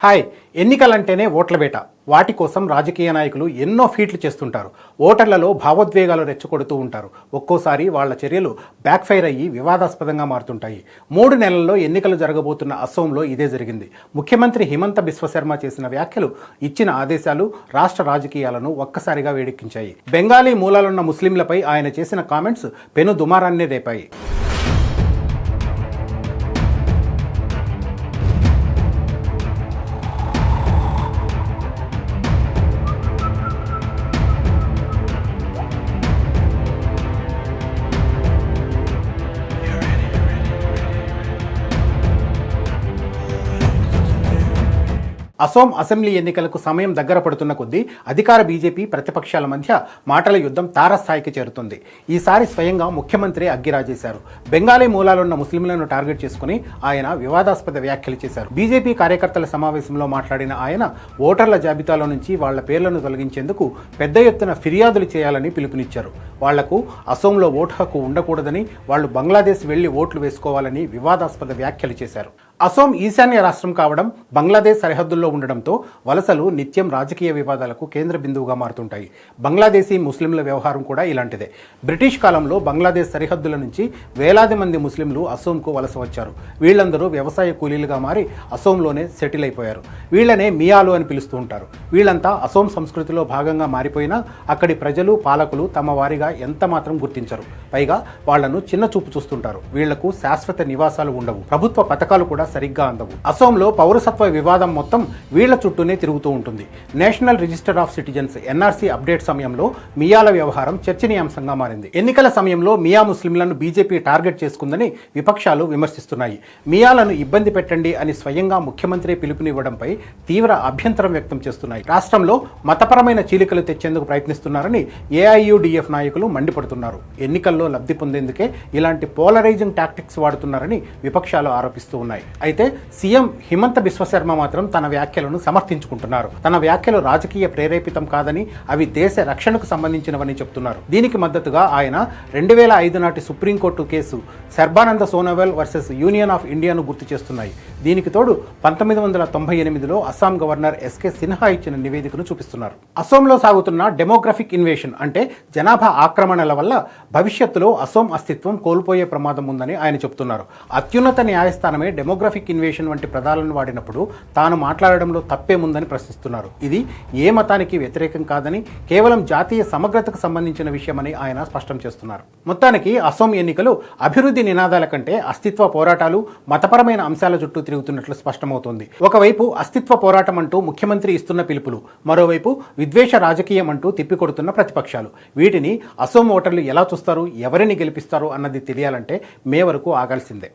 Hi, ఎన్నికలంటేనే ఓట్ల వేట. వాటి కోసం రాజకీయ నాయకులు ఎన్నో ఫీట్లు చేస్తుంటారు. ఓటర్లలో భావోద్వేగాలు రెచ్చగొడుతూ ఉంటారు. ఒక్కోసారి వాళ్ల చర్యలు బ్యాక్ఫైర్ అయ్యి వివాదాస్పదంగా మారుతుంటాయి. 3 నెలల్లో ఎన్నికలు జరగబోతున్న అసోంలో ఇదే జరిగింది. ముఖ్యమంత్రి హిమంత బిశ్వశర్మ చేసిన వ్యాఖ్యలు, ఇచ్చిన ఆదేశాలు రాష్ట్ర రాజకీయాలను ఒక్కసారిగా వేడెక్కించాయి. బెంగాలీ మూలాలున్న ముస్లింలపై ఆయన చేసిన కామెంట్స్ పెను దుమారాన్నే రేపాయి. అసోం అసెంబ్లీ ఎన్నికలకు సమయం దగ్గర పడుతున్న కొద్దీ అధికార బీజేపీ ప్రతిపక్షాల మధ్య మాటల యుద్ధం తారస్థాయికి చేరుతుంది. ఈసారి స్వయంగా ముఖ్యమంత్రి అగ్గిరాజేశారు. బెంగాలీ మూలాలున్న ముస్లింలను టార్గెట్ చేసుకుని ఆయన వివాదాస్పద వ్యాఖ్యలు చేశారు. బీజేపీ కార్యకర్తల సమావేశంలో మాట్లాడిన ఆయన ఓటర్ల జాబితాలో నుంచి వాళ్ల పేర్లను తొలగించేందుకు పెద్ద ఎత్తున ఫిర్యాదులు చేయాలని పిలుపునిచ్చారు. వాళ్లకు అసోంలో ఓటు హక్కు ఉండకూడదని, వాళ్లు బంగ్లాదేశ్ వెళ్లి ఓట్లు వేసుకోవాలని వివాదాస్పద వ్యాఖ్యలు చేశారు. అసోం ఈశాన్య రాష్ట్రం కావడం, బంగ్లాదేశ్ సరిహద్దుల్లో ఉండడంతో వలసలు నిత్యం రాజకీయ వివాదాలకు కేంద్ర బిందువుగా మారుతుంటాయి. బంగ్లాదేశీ ముస్లింల వ్యవహారం కూడా ఇలాంటిదే. బ్రిటిష్ కాలంలో బంగ్లాదేశ్ సరిహద్దుల నుంచి వేలాది మంది ముస్లింలు అసోంకు వలస వచ్చారు. వీళ్ళందరూ వ్యవసాయ కూలీలుగా మారి అసోంలోనే సెటిల్ అయిపోయారు. వీళ్ళనే మియాలు అని పిలుస్తూ ఉంటారు. వీళ్ళంతా అసోం సంస్కృతిలో భాగంగా మారిపోయినా అక్కడి ప్రజలు, పాలకులు తమ వారిగా ఎంత మాత్రం గుర్తించరు. పైగా వాళ్లను చిన్న చూపు చూస్తుంటారు. వీళ్లకు శాశ్వత నివాసాలు ఉండవు. ప్రభుత్వ పథకాలు కూడా సరిగ్గా అందవు. అసోంలో పౌరసత్వ వివాదం మొత్తం వీళ్ల చుట్టూనే తిరుగుతూ ఉంటుంది. National register of citizens NRC update సమయంలో మియాల వ్యవహారం చర్చనీయాంశంగా మారింది. ఎన్నికల సమయంలో మియా ముస్లింలను బీజేపీ టార్గెట్ చేసుకుందని విపక్షాలు విమర్శిస్తున్నాయి. మియాలను ఇబ్బంది పెట్టండి అని స్వయంగా ముఖ్యమంత్రి పిలుపునివ్వడంపై తీవ్ర అభ్యంతరం వ్యక్తం చేస్తున్నాయి. రాష్ట్రంలో మతపరమైన చీలికలు తెచ్చేందుకు ప్రయత్నిస్తున్నారని ఏఐయుడిఎఫ్ నాయకులు మండిపడుతున్నారు. ఎన్నికల్లో లబ్ధి పొందేందుకే ఇలాంటి పోలరైజింగ్ టాక్టిక్స్ వాడుతున్నారని విపక్షాలు ఆరోపిస్తూ ఉన్నాయి. అయితే సీఎం హిమంత బిశ్వశర్మ మాత్రం తన వ్యాఖ్యలను సమర్థించుకుంటున్నారు. తన వ్యాఖ్యలు రాజకీయ ప్రేరేపితం కాదని, అవి దేశ రక్షణకు సంబంధించినవని చెప్తున్నారు. దీనికి మద్దతుగా ఆయన 2005 నాటి supreme court case Sarbananda Sonowal versus union of ఇండియాను గుర్తు చేస్తున్నాయి. దీనికి తోడు 1998లో అస్సాం గవర్నర్ ఎస్కే సిన్హా ఇచ్చిన నివేదికను చూపిస్తున్నారు. అసోంలో సాగుతున్న డెమోగ్రఫిక్ ఇన్వేషన్ అంటే జనాభా ఆక్రమణల వల్ల భవిష్యత్తులో అసోం అస్తిత్వం కోల్పోయే ప్రమాదం ఉందని ఆయన చెబుతున్నారు. అత్యున్నత న్యాయస్థానమే డెమోగ్రఫిక్ ఇన్వేషన్ వంటి పదాలను వాడినప్పుడు తాను మాట్లాడడంలో తప్పేముందని ప్రశ్నిస్తున్నారు. ఇది ఏ మతానికి వ్యతిరేకం కాదని, కేవలం జాతీయ సమగ్రతకు సంబంధించిన విషయమని ఆయన స్పష్టం చేస్తున్నారు. మొత్తానికి అసోం ఎన్నికలు అభివృద్ధి నినాదాల కంటే అస్తిత్వ పోరాటాలు, మతపరమైన అంశాల చుట్టూ తిరుగుతున్నట్లు స్పష్టమవుతోంది. ఒకవైపు అస్తిత్వ పోరాటం అంటూ ముఖ్యమంత్రి ఇస్తున్న పిలుపులు, మరోవైపు విద్వేష రాజకీయం అంటూ తిప్పికొడుతున్న ప్రతిపక్షాలు. వీటిని అసోం ఓటర్లు ఎలా చూస్తారు, ఎవరిని గెలిపిస్తారు అన్నది తెలియాలంటే మే వరకు ఆగాల్సిందే.